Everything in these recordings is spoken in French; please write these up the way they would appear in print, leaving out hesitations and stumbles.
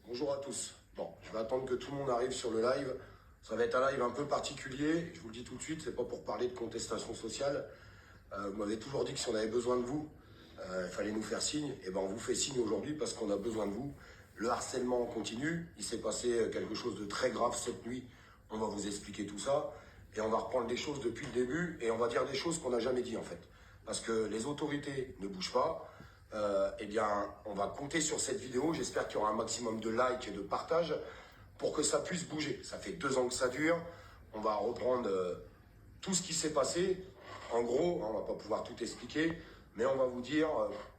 Bonjour à tous. Bon, je vais attendre que tout le monde arrive sur le live. Ça va être un live un peu particulier. Je vous le dis tout de suite, c'est pas pour parler de contestation sociale. Vous m'avez toujours dit que si on avait besoin de vous, il fallait nous faire signe. Et ben on vous fait signe aujourd'hui parce qu'on a besoin de vous. Le harcèlement continue. Il s'est passé quelque chose de très grave cette nuit. On va vous expliquer tout ça. Et on va reprendre les choses depuis le début. Et on va dire des choses qu'on n'a jamais dit en fait. Parce que les autorités ne bougent pas. Eh bien, on va compter sur cette vidéo. J'espère qu'il y aura un maximum de likes et de partages pour que ça puisse bouger. Ça fait 2 ans que ça dure. On va reprendre tout ce qui s'est passé. En gros, on ne va pas pouvoir tout expliquer, mais on va vous dire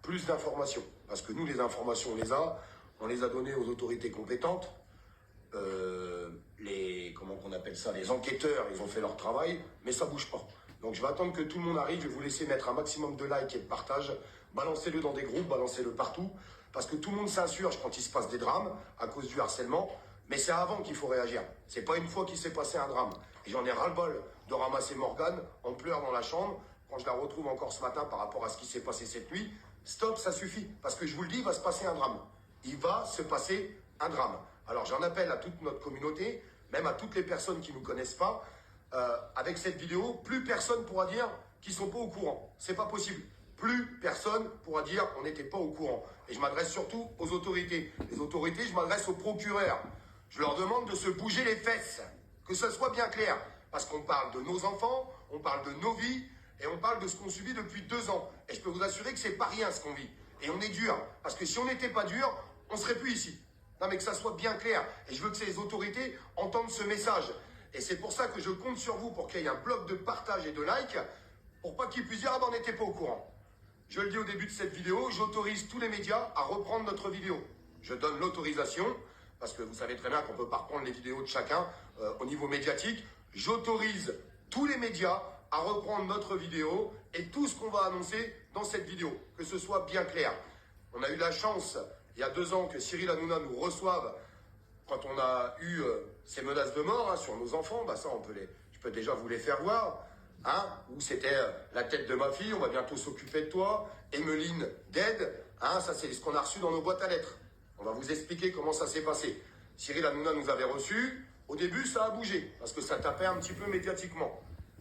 plus d'informations. Parce que nous, les informations, on les a données aux autorités compétentes. Comment on appelle ça, les enquêteurs, ils ont fait leur travail, mais ça ne bouge pas. Donc je vais attendre que tout le monde arrive. Je vais vous laisser mettre un maximum de likes et de partages. Balancez-le dans des groupes, balancez-le partout. Parce que tout le monde s'insurge quand il se passe des drames à cause du harcèlement. Mais c'est avant qu'il faut réagir. C'est pas une fois qu'il s'est passé un drame. Et j'en ai ras-le-bol de ramasser Morgane en pleurs dans la chambre quand je la retrouve encore ce matin par rapport à ce qui s'est passé cette nuit. Stop, ça suffit. Parce que je vous le dis, il va se passer un drame. Il va se passer un drame. Alors j'en appelle à toute notre communauté, même à toutes les personnes qui ne nous connaissent pas. Avec cette vidéo, plus personne pourra dire qu'ils ne sont pas au courant. C'est pas possible. Plus personne pourra dire on n'était pas au courant. Et je m'adresse surtout aux autorités. Les autorités, je m'adresse aux procureurs. Je leur demande de se bouger les fesses. Que ce soit bien clair. Parce qu'on parle de nos enfants, on parle de nos vies, et on parle de ce qu'on subit depuis 2 ans. Et je peux vous assurer que c'est pas rien ce qu'on vit. Et on est dur. Parce que si on n'était pas dur, on ne serait plus ici. Non mais que ça soit bien clair. Et je veux que ces autorités entendent ce message. Et c'est pour ça que je compte sur vous pour qu'il y ait un bloc de partage et de like, pour pas qu'ils puissent dire « Ah ben on n'était pas au courant ». Je le dis au début de cette vidéo, j'autorise tous les médias à reprendre notre vidéo. Je donne l'autorisation, parce que vous savez très bien qu'on ne peut pas reprendre les vidéos de chacun au niveau médiatique. J'autorise tous les médias à reprendre notre vidéo et tout ce qu'on va annoncer dans cette vidéo, que ce soit bien clair. On a eu la chance, il y a 2 ans, que Cyril Hanouna nous reçoive quand on a eu ces menaces de mort sur nos enfants. Bah ça, je peux déjà vous les faire voir. Où c'était la tête de ma fille, on va bientôt s'occuper de toi, Emeline d'aide, ça c'est ce qu'on a reçu dans nos boîtes à lettres. On va vous expliquer comment ça s'est passé. Cyril Hanouna nous avait reçus, au début ça a bougé, parce que ça tapait un petit peu médiatiquement.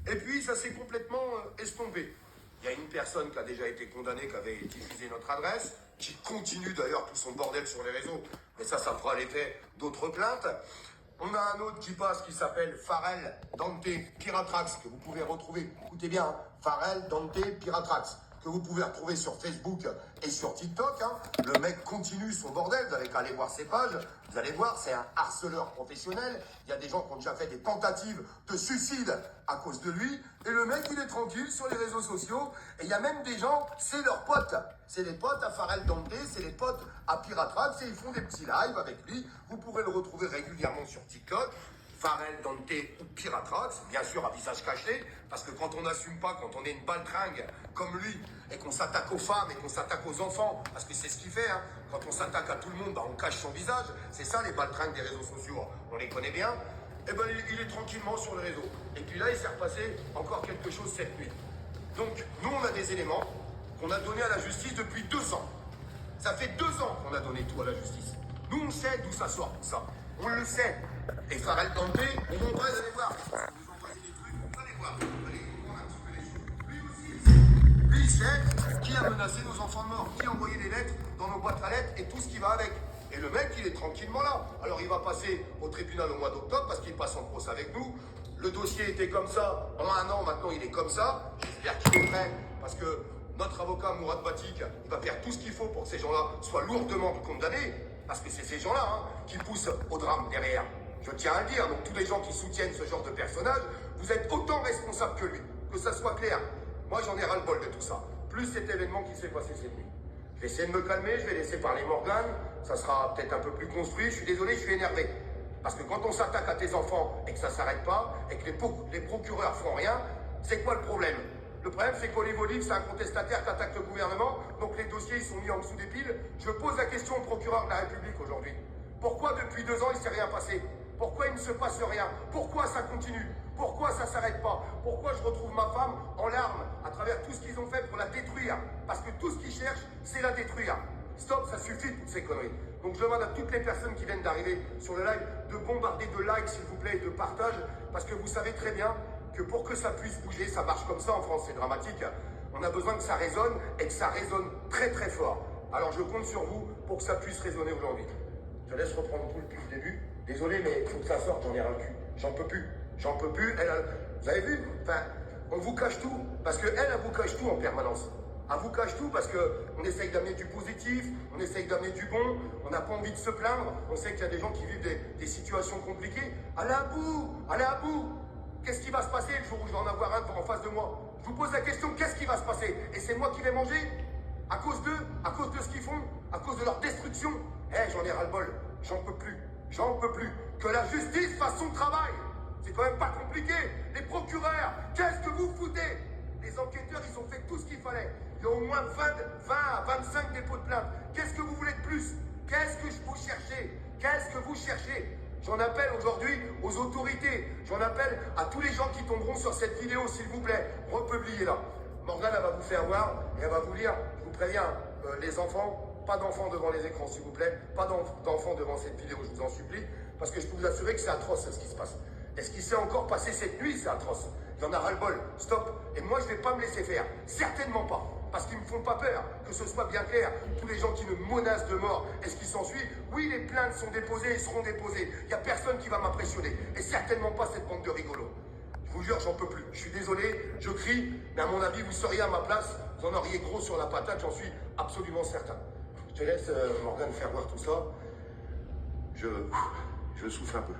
Et puis ça s'est complètement estompé. Il y a une personne qui a déjà été condamnée, qui avait diffusé notre adresse, qui continue d'ailleurs tout son bordel sur les réseaux, mais ça fera l'effet d'autres plaintes. On a un autre qui passe qui s'appelle Pharrell Dante Piratrax, que vous pouvez retrouver, écoutez bien, Pharrell Dante Piratrax, que vous pouvez retrouver sur Facebook et sur TikTok. Le mec continue son bordel, vous n'avez qu'à aller voir ses pages, vous allez voir, c'est un harceleur professionnel. Il y a des gens qui ont déjà fait des tentatives de suicide à cause de lui, et le mec il est tranquille sur les réseaux sociaux, et il y a même des gens, c'est leurs potes. C'est les potes à Pharrell Dante, c'est les potes à Piratrax, et ils font des petits lives avec lui. Vous pourrez le retrouver régulièrement sur TikTok. Pharrell Dante ou Piratrax, bien sûr à visage caché, parce que quand on n'assume pas, quand on est une baltringue comme lui, et qu'on s'attaque aux femmes et qu'on s'attaque aux enfants, parce que c'est ce qu'il fait, quand on s'attaque à tout le monde, on cache son visage, c'est ça les baltringues des réseaux sociaux, on les connaît bien, et ben il est tranquillement sur le réseau. Et puis là, il s'est repassé encore quelque chose cette nuit. Donc, nous, on a des éléments qu'on a donnés à la justice depuis 2 ans. Ça fait 2 ans qu'on a donné tout à la justice. Nous, on sait d'où ça sort, tout ça. On le sait. Et Pharrell Dante, on va aller voir. Ils nous ont envoyé des trucs, on va les voir. Allez, on va un petit peu les choses. Lui aussi, il sait. Lui, il sait qui a menacé nos enfants de mort, qui a envoyé des lettres dans nos boîtes à lettres et tout ce qui va avec. Et le mec, il est tranquillement là. Alors, il va passer au tribunal au mois d'octobre parce qu'il passe en procès avec nous. Le dossier était comme ça. En 1 an, maintenant, il est comme ça. J'espère qu'il est prêt parce que notre avocat, Mourad Batik, il va faire tout ce qu'il faut pour que ces gens-là soient lourdement condamnés. Parce que c'est ces gens-là qui poussent au drame derrière. Je tiens à le dire, donc tous les gens qui soutiennent ce genre de personnage, vous êtes autant responsables que lui, que ça soit clair. Moi j'en ai ras-le-bol de tout ça, plus cet événement qui s'est passé cette nuit. Je vais essayer de me calmer, je vais laisser parler Morgane, ça sera peut-être un peu plus construit, je suis désolé, je suis énervé. Parce que quand on s'attaque à tes enfants et que ça ne s'arrête pas, et que les procureurs font rien, c'est quoi le problème? Le problème, c'est qu'Olive, c'est un contestataire qui attaque le gouvernement, donc les dossiers ils sont mis en dessous des piles. Je pose la question au procureur de la République aujourd'hui. Pourquoi depuis 2 ans, il ne s'est rien passé? Pourquoi il ne se passe rien? Pourquoi ça continue? Pourquoi ça ne s'arrête pas? Pourquoi je retrouve ma femme en larmes à travers tout ce qu'ils ont fait pour la détruire? Parce que tout ce qu'ils cherchent, c'est la détruire. Stop, ça suffit toutes ces conneries. Donc je demande à toutes les personnes qui viennent d'arriver sur le live de bombarder de likes, s'il vous plaît, et de partage, parce que vous savez très bien que pour que ça puisse bouger, ça marche comme ça en France, c'est dramatique. On a besoin que ça résonne et que ça résonne très très fort. Alors je compte sur vous pour que ça puisse résonner aujourd'hui. Je laisse reprendre tout depuis le début. Désolé, mais il faut que ça sorte, j'en ai ras le cul. J'en peux plus. J'en peux plus. Vous avez vu? Enfin, on vous cache tout, parce qu'elle, elle vous cache tout en permanence. Elle vous cache tout parce qu'on essaye d'amener du positif, on essaye d'amener du bon, on n'a pas envie de se plaindre, on sait qu'il y a des gens qui vivent des situations compliquées. Allez à bout! Allez à bout! Qu'est-ce qui va se passer le jour où je vais en avoir un en face de moi? Je vous pose la question, qu'est-ce qui va se passer? Et c'est moi qui vais manger? À cause d'eux? À cause de ce qu'ils font? À cause de leur destruction? J'en ai ras-le-bol. J'en peux plus. J'en peux plus. Que la justice fasse son travail. C'est quand même pas compliqué. Les procureurs, qu'est-ce que vous foutez? Les enquêteurs, ils ont fait tout ce qu'il fallait. Il y a au moins 20 à 25 dépôts de plainte. Qu'est-ce que vous voulez de plus? Qu'est-ce que vous cherchez? Qu'est-ce que vous cherchez? J'en appelle aujourd'hui aux autorités. J'en appelle à tous les gens qui tomberont sur cette vidéo, s'il vous plaît. Republiez-la. Morgane, elle va vous faire voir et elle va vous lire. Je vous préviens, les enfants, pas d'enfants devant les écrans, s'il vous plaît. Pas d'enfants devant cette vidéo, je vous en supplie. Parce que je peux vous assurer que c'est atroce, ce qui se passe. Et ce qui s'est encore passé cette nuit, c'est atroce. Il y en a ras-le-bol. Stop. Et moi, je ne vais pas me laisser faire. Certainement pas. Parce qu'ils ne me font pas peur. Que ce soit bien clair. Tous les gens qui me menacent de mort. Et ce qui s'ensuit, oui, les plaintes sont déposées et seront déposées. Il n'y a personne qui va m'impressionner. Et certainement pas cette bande de rigolos. Je vous jure, j'en peux plus. Je suis désolé, je crie. Mais à mon avis, vous seriez à ma place. Vous en auriez gros sur la patate, j'en suis absolument certain. Je te laisse, Morgane, faire voir tout ça. Je souffle un peu.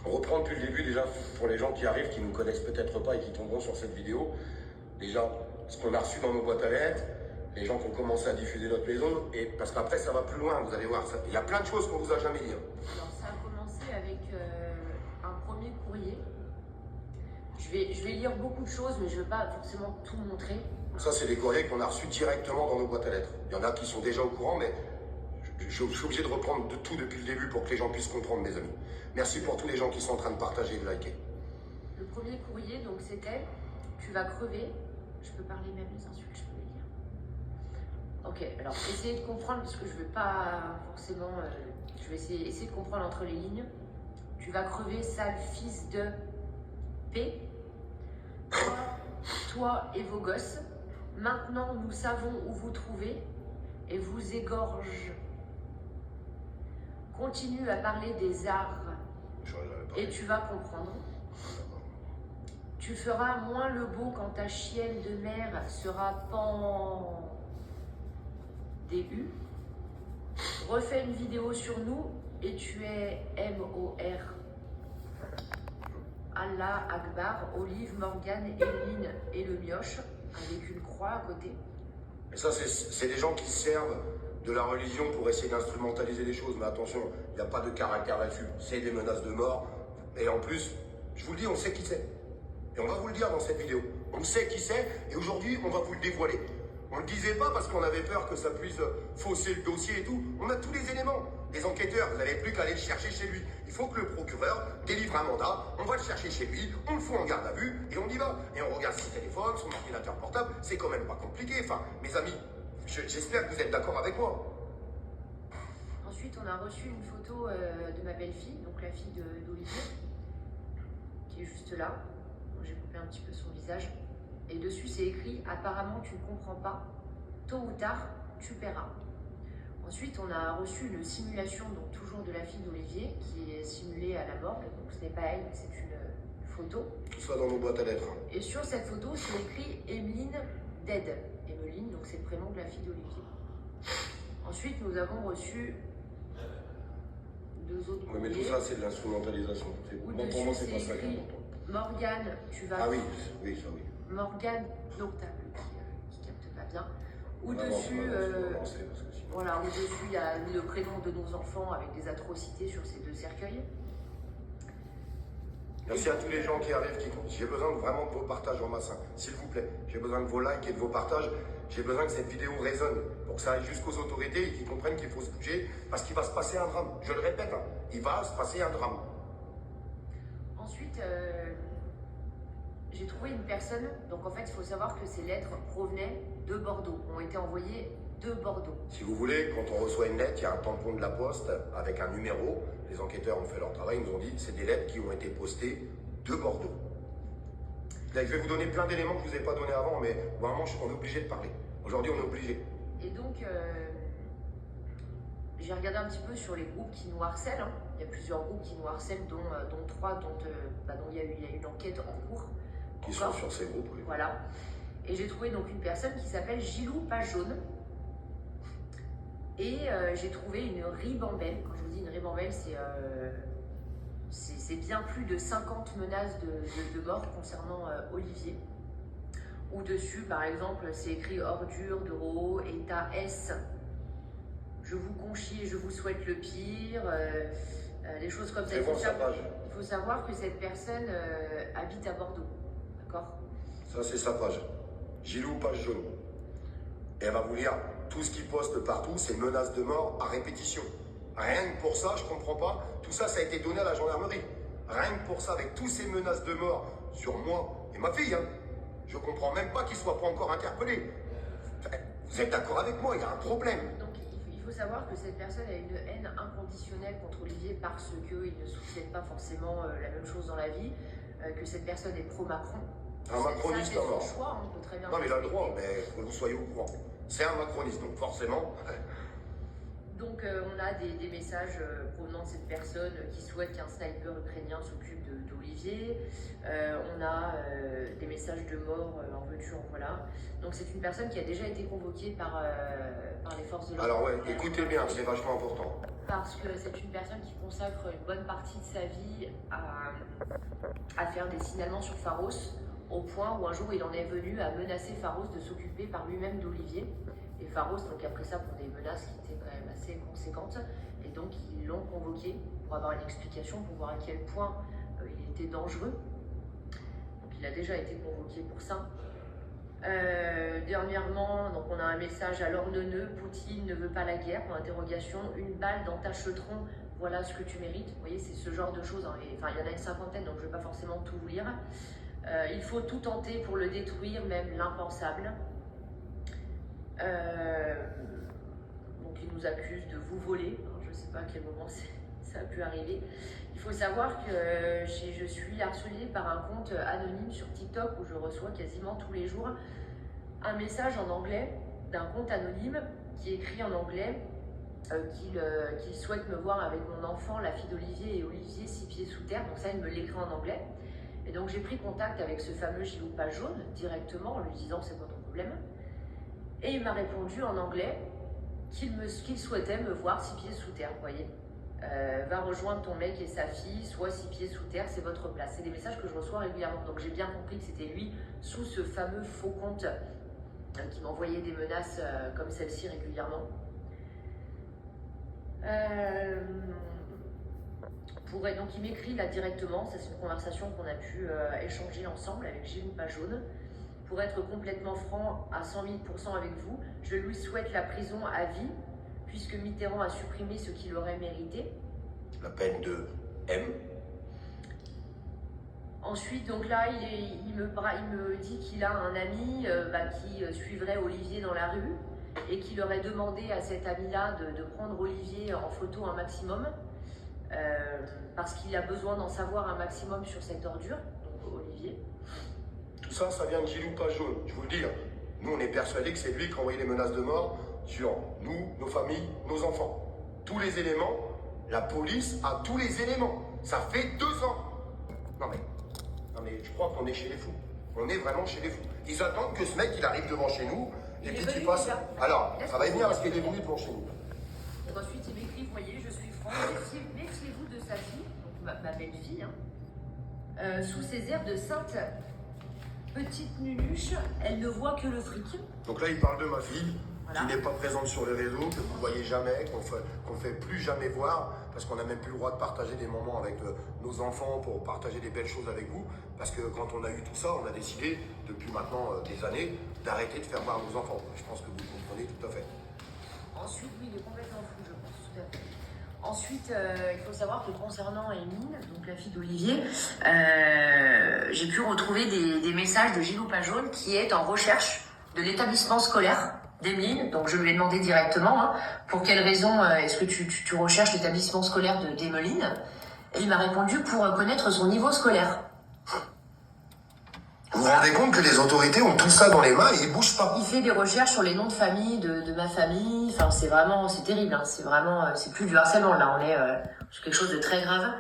On reprend depuis le début déjà pour les gens qui arrivent, qui ne nous connaissent peut-être pas et qui tomberont sur cette vidéo. Déjà, ce qu'on a reçu dans nos boîtes à lettres, les gens qui ont commencé à diffuser notre maison, et parce qu'après ça va plus loin, vous allez voir. Il y a plein de choses qu'on vous a jamais dit. Alors ça a commencé avec un premier courrier. Je vais lire beaucoup de choses, mais je ne veux pas forcément tout montrer. Ça, c'est des courriers qu'on a reçus directement dans nos boîtes à lettres. Il y en a qui sont déjà au courant, mais je suis obligé de reprendre de tout depuis le début pour que les gens puissent comprendre, mes amis. Merci pour tous les gens qui sont en train de partager et de liker. Le premier courrier, donc c'était « Tu vas crever ». Je peux parler même les insultes, je peux les lire. Ok, alors essayez de comprendre, parce que je ne vais pas forcément... je vais essayer de comprendre entre les lignes. « Tu vas crever, sale fils de P. Toi et vos gosses. Maintenant, nous savons où vous trouvez et vous égorge. Continue à parler des arts et tu vas comprendre. Tu feras moins le beau quand ta chienne de mer sera pendue. Refais une vidéo sur nous et tu es M.O.R. Allah Akbar, Olive, Morgane, Emeline et le mioche, avec une croix à côté. Et ça, c'est des gens qui servent de la religion pour essayer d'instrumentaliser les choses. Mais attention, il n'y a pas de caractère là-dessus. C'est des menaces de mort. Et en plus, je vous le dis, on sait qui c'est. Et on va vous le dire dans cette vidéo. On sait qui c'est et aujourd'hui, on va vous le dévoiler. On ne le disait pas parce qu'on avait peur que ça puisse fausser le dossier et tout. On a tous les éléments. Les enquêteurs, vous n'avez plus qu'à aller le chercher chez lui. Il faut que le procureur délivre un mandat, on va le chercher chez lui, on le fout en garde à vue et on y va. Et on regarde son téléphone, son ordinateur portable, c'est quand même pas compliqué. Enfin, mes amis, j'espère que vous êtes d'accord avec moi. Ensuite, on a reçu une photo de ma belle-fille, donc la fille d'Olivier, qui est juste là. J'ai coupé un petit peu son visage. Et dessus, c'est écrit « Apparemment, tu ne comprends pas. Tôt ou tard, tu paieras ». Ensuite, on a reçu une simulation, donc toujours de la fille d'Olivier, qui est simulée à la morgue. Donc ce n'est pas elle, mais c'est une photo. Tout ça dans nos boîtes à lettres. Et sur cette photo, c'est écrit Emeline Dead. Emeline, donc c'est le prénom de la fille d'Olivier. Ensuite, nous avons reçu deux autres courriers. Oui, mais tout ça, c'est de l'instrumentalisation. Bon, pour moi, c'est pas ça qui est important. Morgane, tu vas... Ah oui, oui, ça oui. Morgane, donc t'as qui capte pas bien. Au-dessus, voilà, au-dessus, il y a le prénom de nos enfants avec des atrocités sur ces deux cercueils. Merci à tous les gens qui arrivent, j'ai besoin vraiment de vos partages en masse, s'il vous plaît. J'ai besoin de vos likes et de vos partages. J'ai besoin que cette vidéo résonne pour que ça aille jusqu'aux autorités et qu'ils comprennent qu'il faut se bouger parce qu'il va se passer un drame. Je le répète, il va se passer un drame. Ensuite, j'ai trouvé une personne, donc en fait, il faut savoir que ces lettres provenaient de Bordeaux, ont été envoyées de Bordeaux. Si vous voulez, quand on reçoit une lettre, il y a un tampon de la poste avec un numéro. Les enquêteurs ont fait leur travail, ils nous ont dit c'est des lettres qui ont été postées de Bordeaux. Là, je vais vous donner plein d'éléments que je ne vous ai pas donnés avant, mais vraiment, on est obligé de parler. Aujourd'hui, on est obligé. Et donc, j'ai regardé un petit peu sur les groupes qui nous harcèlent. Hein. Il y a plusieurs groupes qui nous harcèlent, dont trois dont il y a eu une enquête en cours. Qui sont sur ces groupes, oui. Voilà. Et j'ai trouvé donc une personne qui s'appelle Gilou Page Jaune. Et j'ai trouvé une ribambelle. Quand je vous dis une ribambelle, c'est bien plus de 50 menaces de mort concernant Olivier. Où dessus, par exemple, c'est écrit ordure de Ro, état S. Je vous conchie et je vous souhaite le pire. Des choses comme ça. Il faut savoir que cette personne habite à Bordeaux. D'accord? Ça, c'est sa page. Gilou Page Jaune. Et elle va vous lire tout ce qu'il poste partout, c'est menaces de mort à répétition. Rien que pour ça, je comprends pas. Tout ça, ça a été donné à la gendarmerie. Rien que pour ça, avec toutes ces menaces de mort sur moi et ma fille, hein, je comprends même pas qu'il soit pas encore interpellé. Vous êtes d'accord avec moi, il y a un problème. Donc, il faut savoir que cette personne a une haine inconditionnelle contre Olivier parce qu'il ne souhaitait pas forcément la même chose dans la vie, que cette personne est pro-Macron. Un macroniste à mort. C'est son choix, on peut très bien. Non, mais il a le droit, mais il faut que vous soyez au courant. C'est un macroniste, donc forcément. Donc on a des messages provenant de cette personne qui souhaite qu'un sniper ukrainien s'occupe d'Olivier. On a des messages de mort en voiture, voilà. Donc c'est une personne qui a déjà été convoquée par les forces de l'ordre. Alors ouais, écoutez bien, c'est vachement important. Parce que c'est une personne qui consacre une bonne partie de sa vie à faire des signalements sur Pharos, au point où un jour il en est venu à menacer Pharos de s'occuper par lui-même d'Olivier. Et Pharos, donc après ça, pour des menaces qui étaient quand même assez conséquentes, et donc ils l'ont convoqué pour avoir une explication, pour voir à quel point il était dangereux. Donc il a déjà été convoqué pour ça. Dernièrement, donc on a un message à l'ordonneux, Poutine ne veut pas la guerre, pour interrogation, une balle dans ta chetron, voilà ce que tu mérites. Vous voyez, c'est ce genre de choses, hein. Et, enfin, il y en a une cinquantaine, donc je ne vais pas forcément tout vous lire. Il faut tout tenter pour le détruire, même l'impensable. Donc il nous accuse de vous voler. Alors, je ne sais pas à quel moment ça a pu arriver. Il faut savoir que je suis harcelée par un compte anonyme sur TikTok où je reçois quasiment tous les jours un message en anglais d'un compte anonyme qui écrit en anglais qu'il souhaite me voir avec mon enfant, la fille d'Olivier, et Olivier 6 pieds sous terre. Donc ça, il me l'écrit en anglais. Et donc j'ai pris contact avec ce fameux Gilou Page Jaune directement en lui disant c'est quoi ton problème. Et il m'a répondu en anglais qu'il souhaitait me voir 6 pieds sous terre, vous voyez. Va rejoindre ton mec et sa fille, soit 6 pieds sous terre, c'est votre place. C'est des messages que je reçois régulièrement. Donc j'ai bien compris que c'était lui, sous ce fameux faux compte, qui m'envoyait des menaces comme celle-ci régulièrement. Donc il m'écrit là directement, c'est une conversation qu'on a pu échanger ensemble avec Gilou Page Jaune. Pour être complètement franc à 100 000% avec vous, je lui souhaite la prison à vie, puisque Mitterrand a supprimé ce qu'il aurait mérité. La peine de M. Ensuite, donc là, il me dit qu'il a un ami qui suivrait Olivier dans la rue et qu'il aurait demandé à cet ami-là de prendre Olivier en photo un maximum, parce qu'il a besoin d'en savoir un maximum sur cette ordure, donc Olivier. Tout ça, ça vient de Gilou Page Jaune, je vous le dis. Nous, on est persuadés que c'est lui qui a envoyé les menaces de mort sur nous, nos familles, nos enfants. Tous les éléments, la police a tous les éléments. Ça fait 2 ans. Non mais je crois qu'on est chez les fous. On est vraiment chez les fous. Ils attendent que ce mec, il arrive devant chez nous et puis qu'il passe. Alors, ça va venir parce qu'il est venu devant chez nous. Donc ensuite, il m'écrit, vous voyez, je suis franc, méfiez-vous de sa fille, donc ma belle-fille, hein. Sous ses airs de sainte petite nunuche, elle ne voit que le fric. Donc là, il parle de ma fille, voilà, qui n'est pas présente sur les réseaux, que vous ne voyez jamais, qu'on fait plus jamais voir, parce qu'on n'a même plus le droit de partager des moments avec nos enfants pour partager des belles choses avec vous. Parce que quand on a eu tout ça, on a décidé, depuis maintenant des années, d'arrêter de faire voir nos enfants. Je pense que vous comprenez tout à fait. Ensuite, oui, il est complètement fou, je pense, tout à fait. Ensuite, il faut savoir que concernant Émile, donc la fille d'Olivier, j'ai pu retrouver des messages de Gilou Pajone qui est en recherche de l'établissement scolaire d'Émile. Donc je lui ai demandé directement pour quelle raison est-ce que tu recherches l'établissement scolaire d'Emeline. Et il m'a répondu pour connaître son niveau scolaire. Vous vous rendez compte que les autorités ont tout ça dans les mains et ils bougent pas? Il fait des recherches sur les noms de famille de ma famille. Enfin, c'est terrible. C'est vraiment, c'est plus du harcèlement là. On est sur quelque chose de très grave.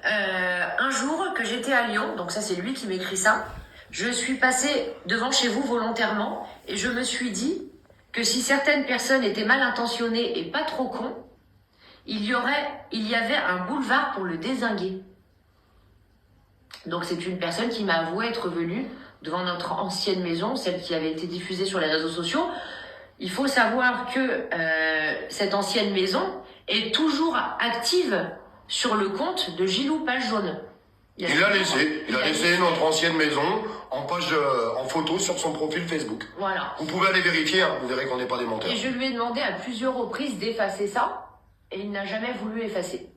Un jour que j'étais à Lyon, donc ça c'est lui qui m'écrit ça. Je suis passée devant chez vous volontairement et je me suis dit que si certaines personnes étaient mal intentionnées et pas trop cons, il y avait un boulevard pour le dézinguer. Donc c'est une personne qui m'a avoué être venue devant notre ancienne maison, celle qui avait été diffusée sur les réseaux sociaux. Il faut savoir que cette ancienne maison est toujours active sur le compte de Gilou Pajone. Il a laissé notre ancienne maison en photo sur son profil Facebook. Voilà. Vous pouvez aller vérifier, vous verrez qu'on n'est pas des menteurs. Et je lui ai demandé à plusieurs reprises d'effacer ça, et il n'a jamais voulu effacer.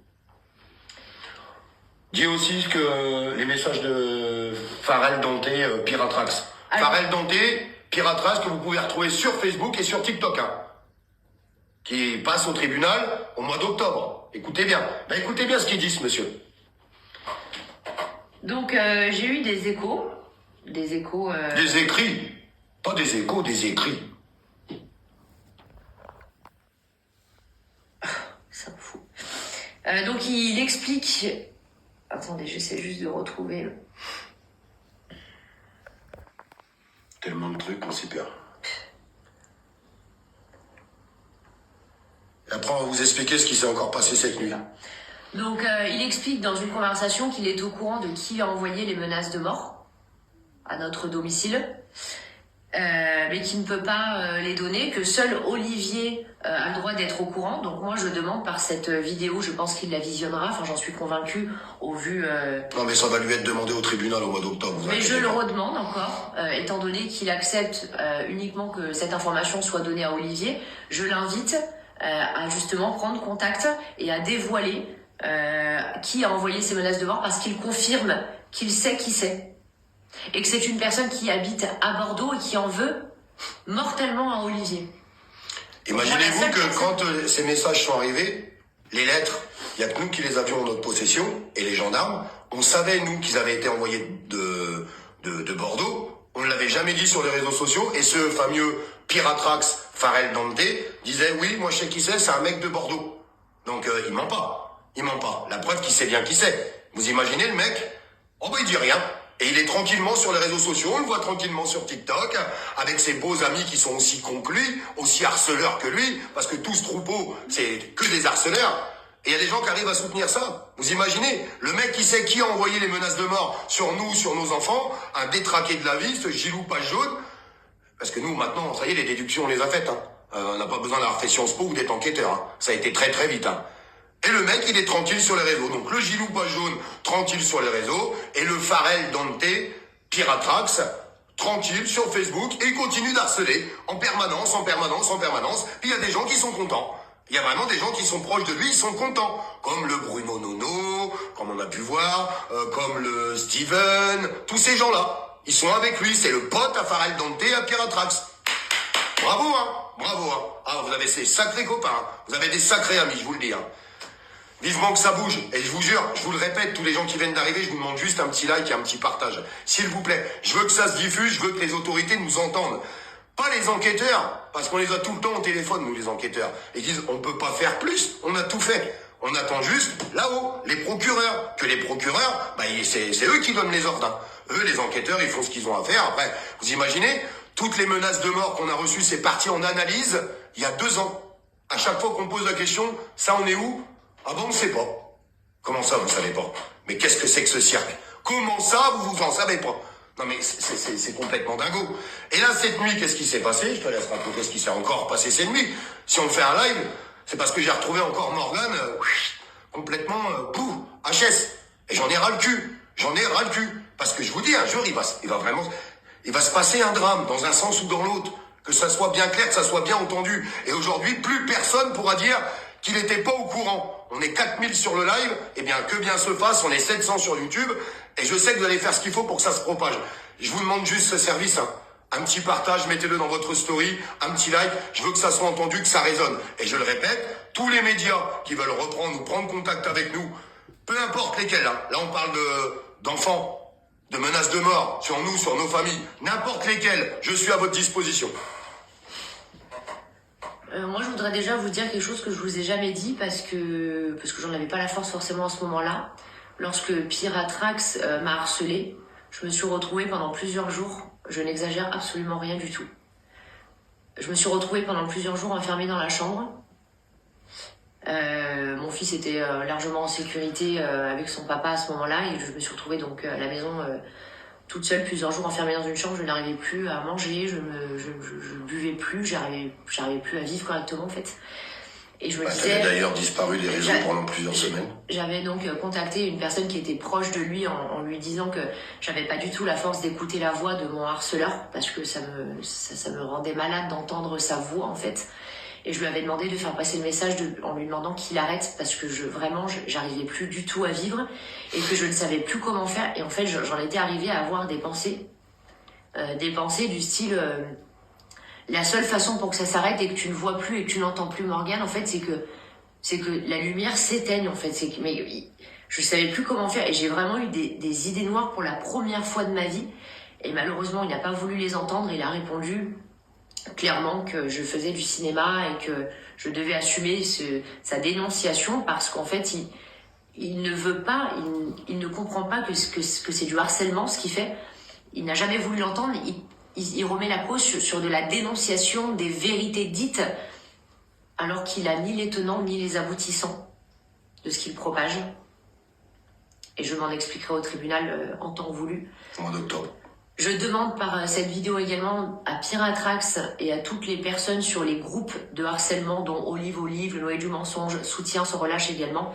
Dis aussi que les messages de Pharrell Danté, Piratrax. Pharrell Danté, Piratrax, que vous pouvez retrouver sur Facebook et sur TikTok, qui passe au tribunal au mois d'octobre. Écoutez bien. Écoutez bien ce qu'ils disent, monsieur. Donc, j'ai eu des échos. Des échos... Des écrits. Pas des échos, des écrits. Ça me fout. Donc, il explique... Attendez, j'essaie juste de retrouver... Tellement de trucs, on s'y perd. Et après, on va vous expliquer ce qui s'est encore passé cette nuit. Donc, il explique dans une conversation qu'il est au courant de qui a envoyé les menaces de mort à notre domicile, mais qu'il ne peut pas les donner, que seul Olivier a le droit d'être au courant. Donc moi, je demande par cette vidéo, je pense qu'il la visionnera, enfin j'en suis convaincue au vu... Non, mais ça va lui être demandé au tribunal au mois d'octobre. Mais je le redemande encore, étant donné qu'il accepte uniquement que cette information soit donnée à Olivier, je l'invite à justement prendre contact et à dévoiler qui a envoyé ces menaces de mort, parce qu'il confirme qu'il sait qui c'est. Et que c'est une personne qui habite à Bordeaux et qui en veut mortellement à Olivier. Imaginez-vous que quand ces messages sont arrivés, les lettres, il n'y a que nous qui les avions en notre possession, et les gendarmes, on savait, nous, qu'ils avaient été envoyés de Bordeaux. On ne l'avait jamais dit sur les réseaux sociaux, et ce fameux Piratrax, Pharrell Danté, disait « Oui, moi je sais qui c'est un mec de Bordeaux. » Donc il ment pas. Il ment pas. La preuve qu'il sait bien qui c'est. Vous imaginez le mec? Oh bah il dit rien. Et il est tranquillement sur les réseaux sociaux, on le voit tranquillement sur TikTok, avec ses beaux amis qui sont aussi cons que lui, aussi harceleurs que lui, parce que tout ce troupeau, c'est que des harceleurs. Et il y a des gens qui arrivent à soutenir ça. Vous imaginez? Le mec qui sait qui a envoyé les menaces de mort sur nous, sur nos enfants, un détraqué de la vie, ce Gilou Pajone. Parce que nous, maintenant, ça y est, les déductions, on les a faites. On n'a pas besoin d'avoir fait Sciences Po ou d'être enquêteur. Ça a été très très vite. Et le mec, il est tranquille sur les réseaux. Donc le Gilou Pajone, tranquille sur les réseaux. Et le Pharrell Danté, Piratrax, tranquille sur Facebook. Et il continue d'harceler en permanence. Puis il y a des gens qui sont contents. Il y a vraiment des gens qui sont proches de lui, ils sont contents. Comme le Bruno Nono, comme on a pu voir, comme le Steven. Tous ces gens-là, ils sont avec lui. C'est le pote à Pharrell Danté, à Piratrax. Bravo, bravo. Ah, vous avez ces sacrés copains. Vous avez des sacrés amis, je vous le dis. Vivement que ça bouge. Et je vous jure, je vous le répète, tous les gens qui viennent d'arriver, je vous demande juste un petit like et un petit partage. S'il vous plaît, je veux que ça se diffuse, je veux que les autorités nous entendent. Pas les enquêteurs, parce qu'on les a tout le temps au téléphone, nous les enquêteurs. Ils disent, on peut pas faire plus, on a tout fait. On attend juste, là-haut, les procureurs. Que les procureurs, c'est eux qui donnent les ordres. Eux, les enquêteurs, ils font ce qu'ils ont à faire. Après, vous imaginez, toutes les menaces de mort qu'on a reçues, c'est parti en analyse il y a 2 ans. À chaque fois qu'on pose la question, ça on est où? Ah bon, on ne sait pas. Comment ça, vous ne savez pas? Mais qu'est-ce que c'est que ce cirque? Comment ça, vous en savez pas? Non mais c'est complètement dingo. Et là, cette nuit, qu'est-ce qui s'est passé? Je te laisse raconter ce qui s'est encore passé cette nuit. Si on fait un live, c'est parce que j'ai retrouvé encore Morgane complètement HS. Et j'en ai ras le cul. Parce que je vous dis, un jour, il va se passer un drame, dans un sens ou dans l'autre. Que ça soit bien clair, que ça soit bien entendu. Et aujourd'hui, plus personne pourra dire qu'il n'était pas au courant. On est 4000 sur le live, eh bien que bien se fasse, on est 700 sur YouTube, et je sais que vous allez faire ce qu'il faut pour que ça se propage. Je vous demande juste ce service, hein. Un petit partage, mettez-le dans votre story, un petit like, je veux que ça soit entendu, que ça résonne. Et je le répète, tous les médias qui veulent reprendre ou prendre contact avec nous, peu importe lesquels, hein. Là on parle d'enfants, de menaces de mort sur nous, sur nos familles, n'importe lesquels, je suis à votre disposition. Moi, je voudrais déjà vous dire quelque chose que je vous ai jamais dit parce que j'en avais pas la force forcément à ce moment-là. Lorsque Piratrax m'a harcelée, je me suis retrouvée pendant plusieurs jours, je n'exagère absolument rien du tout. Je me suis retrouvée pendant plusieurs jours enfermée dans la chambre. Mon fils était largement en sécurité avec son papa à ce moment-là et je me suis retrouvée donc à la maison toute seule plusieurs jours enfermée dans une chambre. Je n'arrivais plus à manger, je buvais plus, j'arrivais plus à vivre correctement en fait. Et je me disais. T'avais d'ailleurs disparu des réseaux pendant plusieurs semaines. J'avais donc contacté une personne qui était proche de lui en lui disant que j'avais pas du tout la force d'écouter la voix de mon harceleur parce que ça me rendait malade d'entendre sa voix en fait. Et je lui avais demandé de faire passer le message en lui demandant qu'il arrête parce que j'arrivais plus du tout à vivre et que je ne savais plus comment faire. Et en fait, j'en étais arrivée à avoir des pensées du style la seule façon pour que ça s'arrête et que tu ne vois plus et que tu n'entends plus Morgane, en fait, c'est que la lumière s'éteigne, en fait. Mais je savais plus comment faire et j'ai vraiment eu des idées noires pour la première fois de ma vie. Et malheureusement, il n'a pas voulu les entendre. Il a répondu clairement que je faisais du cinéma et que je devais assumer sa dénonciation parce qu'en fait, il ne veut pas, il ne comprend pas que c'est du harcèlement ce qu'il fait. Il n'a jamais voulu l'entendre. Il remet la cause sur de la dénonciation des vérités dites alors qu'il a ni les tenants ni les aboutissants de ce qu'il propage. Et je m'en expliquerai au tribunal en temps voulu. Au mois d'octobre. Je demande par cette vidéo également à Piratrax et à toutes les personnes sur les groupes de harcèlement dont Olive, le Noël du mensonge, Soutien se relâche également.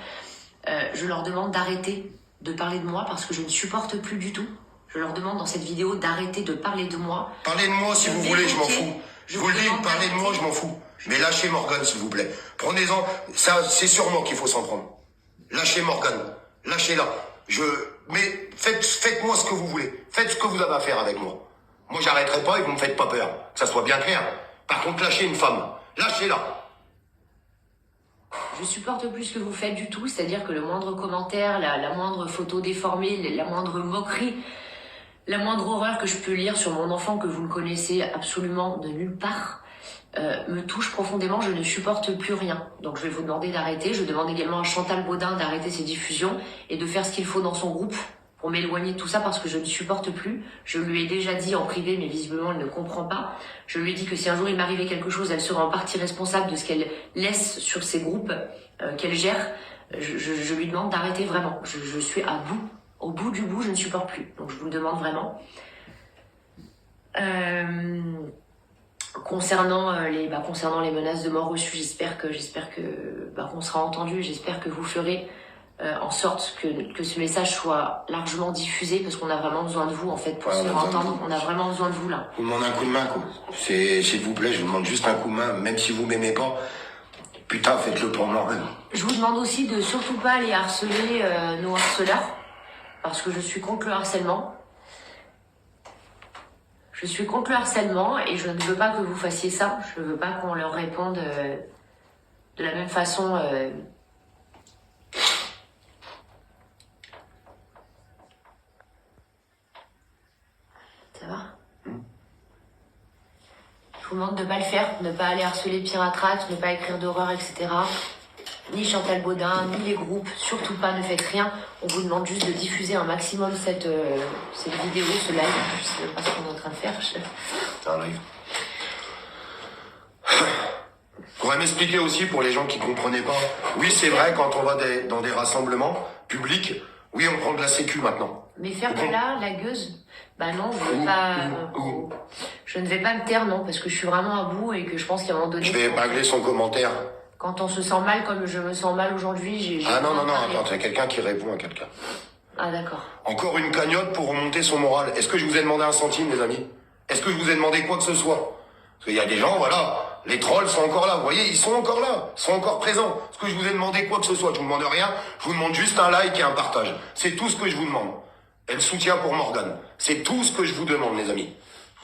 Je leur demande d'arrêter de parler de moi parce que je ne supporte plus du tout. Je leur demande dans cette vidéo d'arrêter de parler de moi. Parlez de moi si vous voulez, je m'en fous. Je vous le dis, parlez de moi, je m'en fous. Mais lâchez Morgane, s'il vous plaît. Prenez-en, ça, c'est sur moi qu'il faut s'en prendre. Lâchez Morgane, lâchez-la. Mais faites-moi ce que vous voulez. Faites ce que vous avez à faire avec moi. Moi, j'arrêterai pas et vous me faites pas peur. Que ça soit bien clair. Par contre, lâchez une femme. Lâchez-la. Je supporte plus ce que vous faites du tout, c'est-à-dire que le moindre commentaire, la moindre photo déformée, la moindre moquerie, la moindre horreur que je peux lire sur mon enfant que vous ne connaissez absolument de nulle part, me touche profondément, je ne supporte plus rien. Donc je vais vous demander d'arrêter. Je demande également à Chantal Baudin d'arrêter ses diffusions et de faire ce qu'il faut dans son groupe pour m'éloigner de tout ça parce que je ne supporte plus. Je lui ai déjà dit en privé, mais visiblement elle ne comprend pas. Je lui ai dit que si un jour il m'arrivait quelque chose, elle serait en partie responsable de ce qu'elle laisse sur ses groupes qu'elle gère. Je lui demande d'arrêter vraiment. Je suis à bout. Au bout du bout, je ne supporte plus. Donc je vous le demande vraiment. Concernant les menaces de mort reçues, j'espère que qu'on sera entendu. J'espère que vous ferez en sorte que ce message soit largement diffusé parce qu'on a vraiment besoin de vous en fait pour se faire entendre. On a vraiment besoin de vous là. Je vous demande un coup de main quoi. S'il vous plaît, je vous demande juste un coup de main, même si vous m'aimez pas. Putain, faites-le pour moi. Je vous demande aussi de surtout pas aller harceler nos harceleurs parce que je suis contre le harcèlement. Je suis contre le harcèlement et je ne veux pas que vous fassiez ça. Je ne veux pas qu'on leur réponde de la même façon. Ça va ? Je vous demande de ne pas le faire, ne pas aller harceler Piratrax, ne pas écrire d'horreur, etc. Ni Chantal Baudin, ni les groupes, surtout pas, ne faites rien. On vous demande juste de diffuser un maximum cette vidéo, ce live. Je sais même pas ce qu'on est en train de faire. C'est un live. Pourrait m'expliquer aussi pour les gens qui comprenaient pas. Oui, c'est vrai, quand on va dans des rassemblements publics, oui, on prend de la sécu maintenant. Mais faire de là, la gueuse, bah non, je ne vais pas me taire, non, parce que je suis vraiment à bout et que je pense qu'à un moment donné... Je vais épingler son commentaire. Quand on se sent mal comme je me sens mal aujourd'hui, j'ai... Ah non, attends, il y a quelqu'un qui répond à quelqu'un. Ah d'accord. Encore une cagnotte pour remonter son moral. Est-ce que je vous ai demandé un centime, les amis? Est-ce que je vous ai demandé quoi que ce soit? Parce qu'il y a des gens, voilà, Les trolls sont encore là, vous voyez, ils sont encore là, ils sont encore présents. Est-ce que je vous ai demandé quoi que ce soit? Je vous demande rien, je vous demande juste un like et un partage. C'est tout ce que je vous demande. Et le soutien pour Morgane. C'est tout ce que je vous demande, les amis.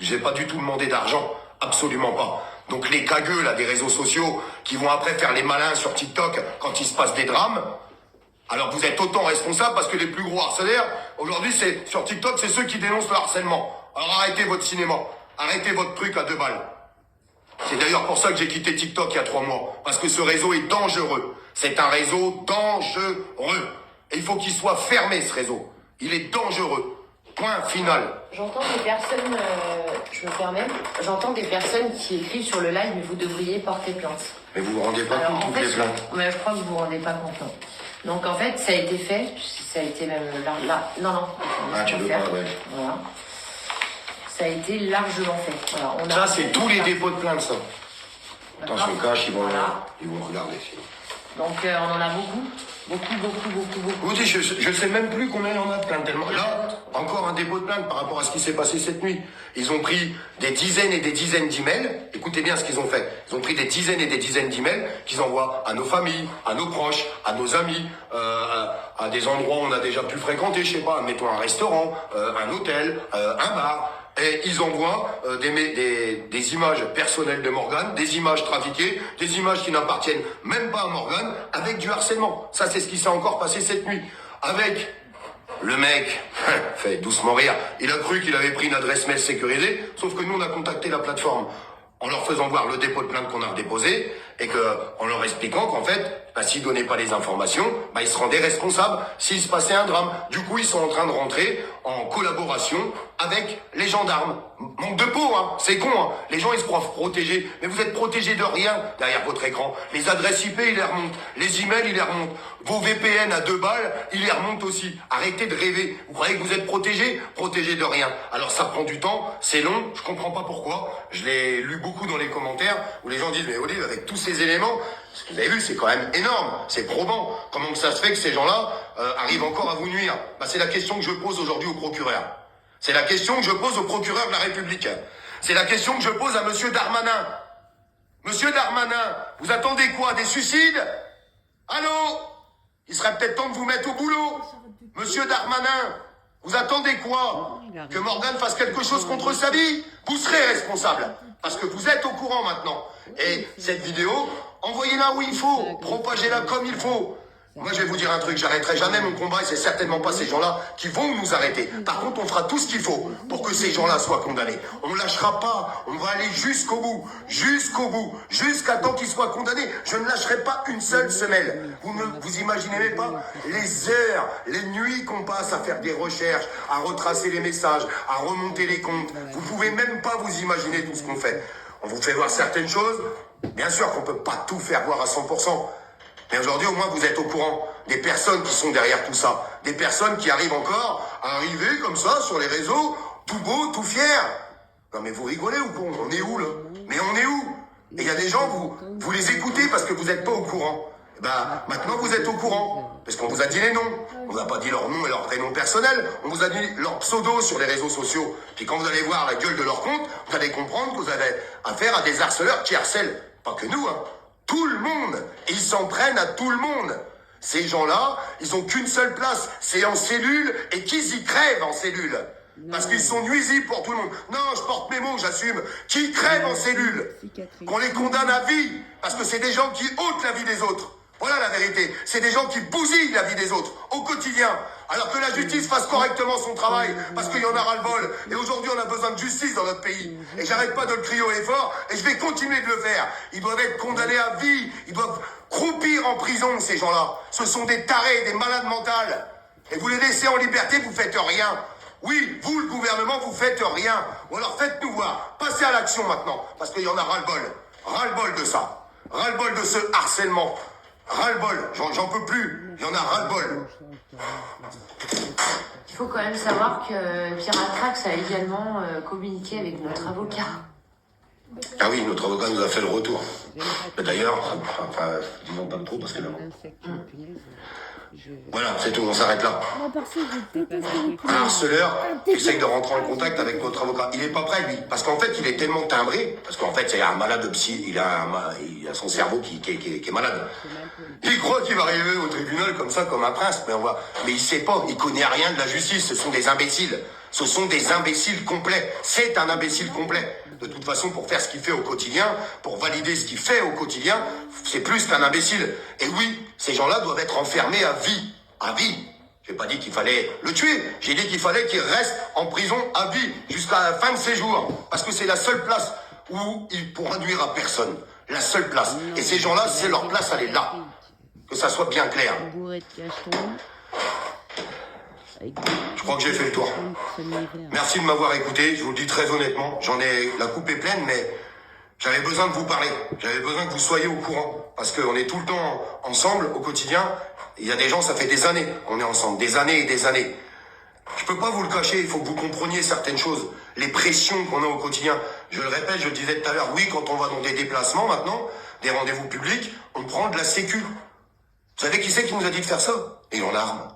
Je n'ai pas du tout demandé d'argent, absolument pas. Donc les cagueux, là, des réseaux sociaux, qui vont après faire les malins sur TikTok quand il se passe des drames, alors vous êtes autant responsable parce que les plus gros harceleurs, aujourd'hui, c'est sur TikTok, c'est ceux qui dénoncent le harcèlement. Alors arrêtez votre cinéma, arrêtez votre truc à 2 balles. C'est d'ailleurs pour ça que j'ai quitté TikTok il y a 3 mois, parce que ce réseau est dangereux. C'est un réseau dangereux. Et il faut qu'il soit fermé, ce réseau. Il est dangereux. Point final. J'entends des personnes, je me permets, j'entends des personnes qui écrivent sur le live, mais vous devriez porter plainte. Mais vous vous rendez pas compte, toutes les plaintes. Mais je crois que vous vous rendez pas compte. Non. Donc en fait, ça a été fait, ça a été même là. Non. Ah, tu veux pas, ouais. Voilà. Ça a été largement fait. Voilà, on a ça, c'est tous les dépôts de plainte, ça. Attends, je me cache, ils vont regarder. Donc on en a beaucoup. Vous dites, je sais même plus combien il y en a de plaintes tellement. Là, encore un dépôt de plainte par rapport à ce qui s'est passé cette nuit. Ils ont pris des dizaines et des dizaines d'emails. Écoutez bien ce qu'ils ont fait. Ils ont pris des dizaines et des dizaines d'emails qu'ils envoient à nos familles, à nos proches, à nos amis, à des endroits où on a déjà pu fréquenter, je sais pas, mettons un restaurant, un hôtel, un bar. Et ils envoient des images personnelles de Morgane, des images trafiquées, des images qui n'appartiennent même pas à Morgane, avec du harcèlement. Ça, c'est ce qui s'est encore passé cette nuit. Avec le mec, fait doucement rire, il a cru qu'il avait pris une adresse mail sécurisée, sauf que nous, on a contacté la plateforme en leur faisant voir le dépôt de plainte qu'on a déposé, et en leur expliquant qu'en fait, s'ils donnaient pas les informations, ils se rendaient responsables s'il se passait un drame. Du coup, ils sont en train de rentrer en collaboration avec les gendarmes. Manque de peau, hein, c'est con, hein. Les gens, ils se croient protégés, mais vous êtes protégés de rien derrière votre écran. Les adresses IP, ils les remontent. Les emails, ils les remontent. Vos VPN à 2 balles, ils les remontent aussi. Arrêtez de rêver. Vous croyez que vous êtes protégés? Protégés de rien. Alors ça prend du temps, c'est long, je comprends pas pourquoi. Je l'ai lu beaucoup dans les commentaires où les gens disent, mais Olive, avec tous ces éléments, ce que vous avez vu, c'est quand même énorme, c'est probant. Comment ça se fait que ces gens-là arrivent encore à vous nuire? C'est la question que je pose aujourd'hui au procureur. C'est la question que je pose au procureur de la République. C'est la question que je pose à Monsieur Darmanin. Monsieur Darmanin, vous attendez quoi? Des suicides? Allô? Il serait peut-être temps de vous mettre au boulot. Monsieur Darmanin, vous attendez quoi? Que Morgane fasse quelque chose contre sa vie? Vous serez responsable. Parce que vous êtes au courant maintenant. Et cette vidéo, envoyez-la où il faut. Propagez-la comme il faut. Moi, je vais vous dire un truc, j'arrêterai jamais mon combat et c'est certainement pas ces gens-là qui vont nous arrêter. Par contre, on fera tout ce qu'il faut pour que ces gens-là soient condamnés. On lâchera pas, on va aller jusqu'au bout, jusqu'à temps qu'ils soient condamnés. Je ne lâcherai pas une seule semelle. Vous imaginez même pas les heures, les nuits qu'on passe à faire des recherches, à retracer les messages, à remonter les comptes. Vous pouvez même pas vous imaginer tout ce qu'on fait. On vous fait voir certaines choses. Bien sûr qu'on peut pas tout faire voir à 100%. Mais aujourd'hui, au moins, vous êtes au courant des personnes qui sont derrière tout ça. Des personnes qui arrivent encore à arriver comme ça sur les réseaux, tout beau, tout fier. Non mais vous rigolez ou quoi? On est où là? Mais on est où? Et il y a des gens, vous les écoutez parce que vous n'êtes pas au courant. Maintenant, vous êtes au courant. Parce qu'on vous a dit les noms. On vous a pas dit leur nom et leur prénom personnel. On vous a dit leur pseudo sur les réseaux sociaux. Puis quand vous allez voir la gueule de leur compte, vous allez comprendre que vous avez affaire à des harceleurs qui harcèlent. Pas que nous, hein. Tout le monde. Et ils s'en prennent à tout le monde. Ces gens-là, ils ont qu'une seule place. C'est en cellule et qu'ils y crèvent en cellule. Parce qu'ils sont nuisibles pour tout le monde. Non, je porte mes mots, j'assume. Qui crèvent en cellule. Qu'on les condamne à vie. Parce que c'est des gens qui ôtent la vie des autres. Voilà la vérité. C'est des gens qui bousillent la vie des autres au quotidien. Alors que la justice fasse correctement son travail, parce qu'il y en a ras-le-bol. Et aujourd'hui, on a besoin de justice dans notre pays. Et j'arrête pas de le crier haut et fort, et je vais continuer de le faire. Ils doivent être condamnés à vie. Ils doivent croupir en prison, ces gens-là. Ce sont des tarés, des malades mentales. Et vous les laissez en liberté, vous faites rien. Oui, vous, le gouvernement, vous faites rien. Ou alors faites-nous voir. Passez à l'action maintenant, parce qu'il y en a ras-le-bol. Ras-le-bol de ça. Ras-le-bol de ce harcèlement. Ras-le-bol, j'en peux plus, il y en a ras-le-bol. Il faut quand même savoir que Piratrax a également communiqué avec notre avocat. Ah oui, notre avocat nous a fait le retour. D'ailleurs, disons pas trop parce que là... Voilà, c'est tout, on s'arrête là. Moi, perso, je déteste les Un harceleur essaye de rentrer en contact avec notre avocat. Il est pas prêt, lui. Parce qu'en fait, il est tellement timbré. Parce qu'en fait, c'est un malade psy. Il a son cerveau qui est malade. Il croit qu'il va arriver au tribunal comme ça, comme un prince. Mais il sait pas. Il connaît rien de la justice. Ce sont des imbéciles. Ce sont des imbéciles complets. C'est un imbécile complet. De toute façon, pour faire ce qu'il fait au quotidien, pour valider ce qu'il fait au quotidien, c'est plus qu'un imbécile. Et oui, ces gens-là doivent être enfermés à vie. À vie. J'ai pas dit qu'il fallait le tuer. J'ai dit qu'il fallait qu'il reste en prison à vie jusqu'à la fin de ses jours. Parce que c'est la seule place où il pourra nuire à personne. La seule place. Et ces gens-là, c'est leur place, elle est là. Que ça soit bien clair. Je crois que j'ai fait le tour. Merci de m'avoir écouté. Je vous le dis très honnêtement. La coupe est pleine, mais j'avais besoin de vous parler. J'avais besoin que vous soyez au courant. Parce qu'on est tout le temps ensemble au quotidien. Il y a des gens, ça fait des années qu'on est ensemble, des années et des années. Je peux pas vous le cacher, il faut que vous compreniez certaines choses, les pressions qu'on a au quotidien. Je le répète, je le disais tout à l'heure, oui, quand on va dans des déplacements maintenant, des rendez-vous publics, on prend de la sécu. Vous savez qui c'est qui nous a dit de faire ça? Les gendarmes.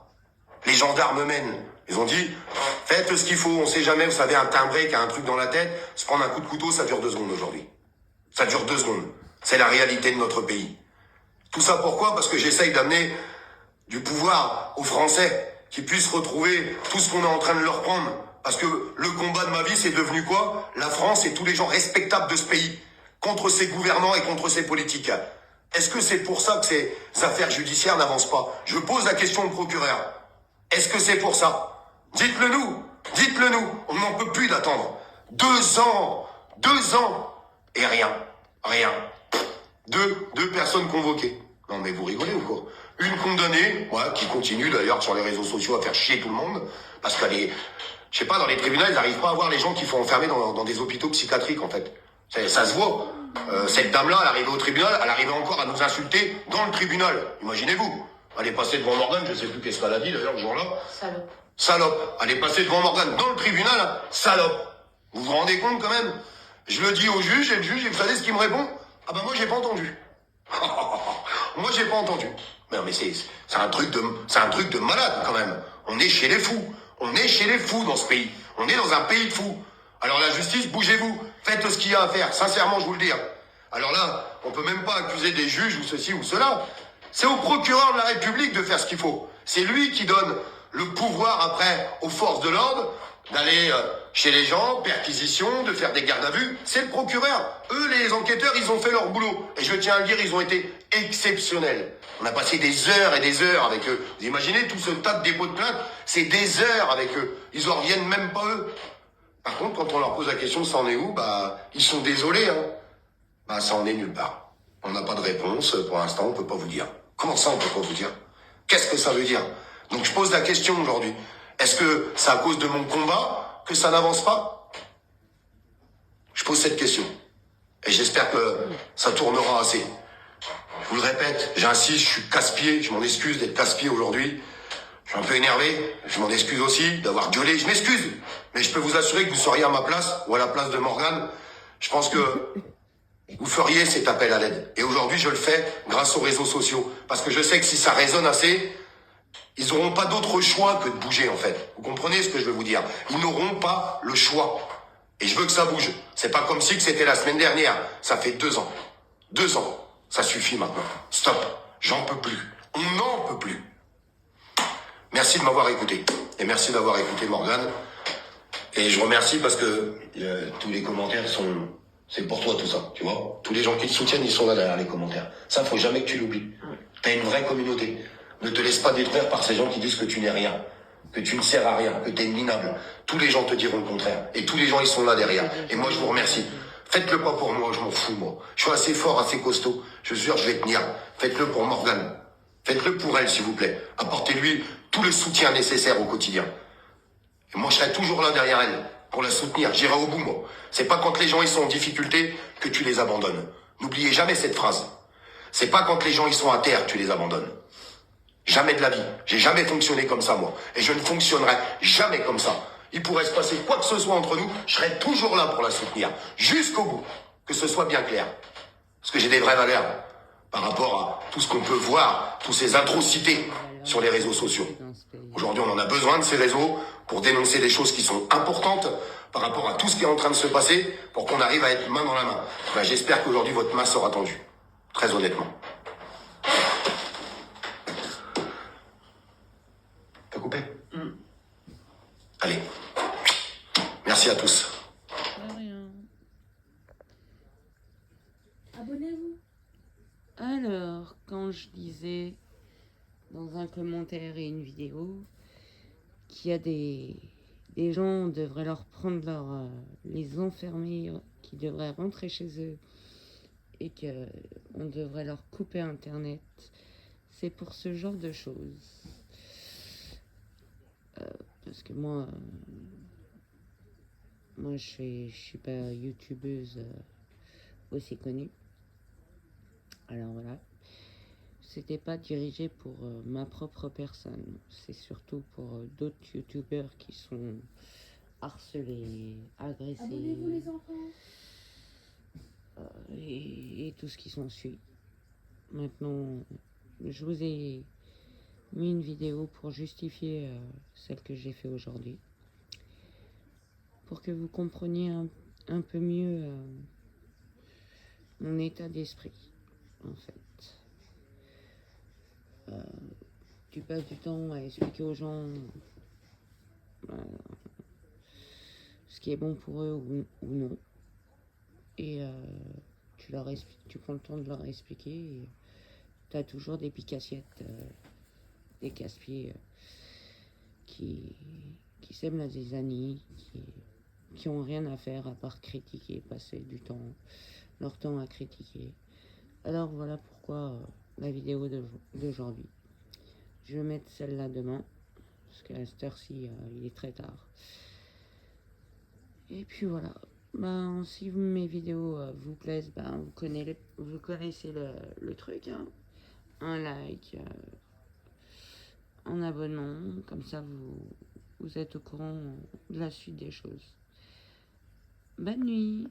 Les gendarmes eux-mêmes. Ils ont dit, faites ce qu'il faut, on sait jamais, vous savez, un timbré qui a un truc dans la tête, se prendre un coup de couteau, ça dure 2 secondes aujourd'hui. Ça dure 2 secondes. C'est la réalité de notre pays. Tout ça pourquoi? Parce que j'essaye d'amener du pouvoir aux Français, qui puissent retrouver tout ce qu'on est en train de leur prendre. Parce que le combat de ma vie, c'est devenu quoi? La France et tous les gens respectables de ce pays, contre ses gouvernants et contre ses politiques. Est-ce que c'est pour ça que ces affaires judiciaires n'avancent pas? Je pose la question au procureur. Est-ce que c'est pour ça? Dites-le nous, on n'en peut plus d'attendre. 2 ans, 2 ans, et rien. Deux personnes convoquées. Non mais vous rigolez ou quoi? Une condamnée, qui continue d'ailleurs sur les réseaux sociaux à faire chier tout le monde, parce qu'elle est, je sais pas, dans les tribunaux, ils n'arrivent pas à voir les gens qui font enfermer dans des hôpitaux psychiatriques en fait. Ça se voit. Cette dame-là, elle arrivait au tribunal, elle arrivait encore à nous insulter dans le tribunal. Imaginez-vous. Elle est passée devant Morgane, je sais plus qu'est-ce qu'elle a dit d'ailleurs le jour-là. Salope. Elle est passée devant Morgane dans le tribunal, salope. Vous vous rendez compte quand même? Je le dis au juge, et le juge, vous savez ce qu'il me répond? Ah ben moi j'ai pas entendu. Moi j'ai pas entendu. Mais non mais c'est un truc de malade quand même. On est chez les fous. On est chez les fous dans ce pays. On est dans un pays de fous. Alors la justice, bougez-vous. Faites ce qu'il y a à faire. Sincèrement, je vous le dis. Alors là, on peut même pas accuser des juges ou ceci ou cela. C'est au procureur de la République de faire ce qu'il faut. C'est lui qui donne le pouvoir après aux forces de l'ordre d'aller chez les gens, perquisition, de faire des gardes à vue. C'est le procureur. Eux, les enquêteurs, ils ont fait leur boulot. Et je tiens à le dire, ils ont été exceptionnels. On a passé des heures et des heures avec eux. Vous imaginez tout ce tas de dépôts de plainte? C'est des heures avec eux. Ils en reviennent même pas eux. Par contre, quand on leur pose la question, ça en est où? Ils sont désolés, ça en est nulle part. On n'a pas de réponse. Pour l'instant, on peut pas vous dire. Comment ça, on peut pas vous dire? Qu'est-ce que ça veut dire? Donc, je pose la question aujourd'hui. Est-ce que c'est à cause de mon combat que ça n'avance pas? Je pose cette question. Et j'espère que ça tournera assez. Je vous le répète, j'insiste, je suis casse-pied. Je m'en excuse d'être casse-pied aujourd'hui. Je suis un peu énervé. Je m'en excuse aussi d'avoir gueulé. Je m'excuse. Mais je peux vous assurer que vous seriez à ma place ou à la place de Morgane. Je pense que vous feriez cet appel à l'aide. Et aujourd'hui, je le fais grâce aux réseaux sociaux. Parce que je sais que si ça résonne assez, ils n'auront pas d'autre choix que de bouger, en fait. Vous comprenez ce que je veux vous dire? Ils n'auront pas le choix. Et je veux que ça bouge. C'est pas comme si que c'était la semaine dernière. Ça fait 2 ans. 2 ans. Ça suffit maintenant. Stop. J'en peux plus. On n'en peut plus. Merci de m'avoir écouté. Et merci d'avoir écouté Morgane. Et je remercie parce que tous les commentaires sont... C'est pour toi tout ça, tu vois. Tous les gens qui te soutiennent, ils sont là derrière les commentaires. Ça, faut jamais que tu l'oublies. T'as une vraie communauté. Ne te laisse pas détruire par ces gens qui disent que tu n'es rien, que tu ne sers à rien, que tu es minable. Tous les gens te diront le contraire. Et tous les gens, ils sont là derrière. Et moi, je vous remercie. Faites-le pas pour moi, je m'en fous, moi. Je suis assez fort, assez costaud. Je suis sûr, je vais tenir. Faites-le pour Morgane. Faites-le pour elle, s'il vous plaît. Apportez-lui tout le soutien nécessaire au quotidien. Et moi, je serai toujours là derrière elle, pour la soutenir. J'irai au bout, moi. C'est pas quand les gens, ils sont en difficulté que tu les abandonnes. N'oubliez jamais cette phrase. C'est pas quand les gens, ils sont à terre que tu les abandonnes. Jamais de la vie. J'ai jamais fonctionné comme ça, moi. Et je ne fonctionnerai jamais comme ça. Il pourrait se passer quoi que ce soit entre nous, je serai toujours là pour la soutenir. Jusqu'au bout. Que ce soit bien clair. Parce que j'ai des vraies valeurs. par rapport à tout ce qu'on peut voir, toutes ces atrocités sur les réseaux sociaux. Aujourd'hui, on en a besoin de ces réseaux pour dénoncer des choses qui sont importantes par rapport à tout ce qui est en train de se passer pour qu'on arrive à être main dans la main. Ben, j'espère qu'aujourd'hui, votre main sera tendue. Très honnêtement. T'as coupé? Allez. Merci à tous. De rien. Abonnez-vous. Alors, quand je disais dans un commentaire et une vidéo qu'il y a des gens devraient leur prendre les enfermer, qui devraient rentrer chez eux et que on devrait leur couper internet, c'est pour ce genre de choses. Parce que moi je suis pas youtubeuse aussi connue. Alors voilà, c'était pas dirigé pour ma propre personne, c'est surtout pour d'autres youtubeurs qui sont harcelés, agressés Abonnez-vous les enfants. et tout ce qui s'ensuit. Maintenant, je vous ai mis une vidéo pour justifier celle que j'ai fait aujourd'hui, pour que vous compreniez un peu mieux mon état d'esprit, en fait. Tu passes du temps à expliquer aux gens ce qui est bon pour eux ou non, et tu prends le temps de leur expliquer, et tu as toujours des picassiettes, des casse-pieds qui sèment la zizanie, qui ont rien à faire à part critiquer, passer leur temps à critiquer. Alors voilà pourquoi la vidéo d'aujourd'hui. Je vais mettre celle-là demain, parce qu'à cette heure-ci, il est très tard. Et puis voilà. Ben, si mes vidéos vous plaisent, ben, vous connaissez le truc, hein. Un like, un abonnement, comme ça vous êtes au courant de la suite des choses. Bonne nuit.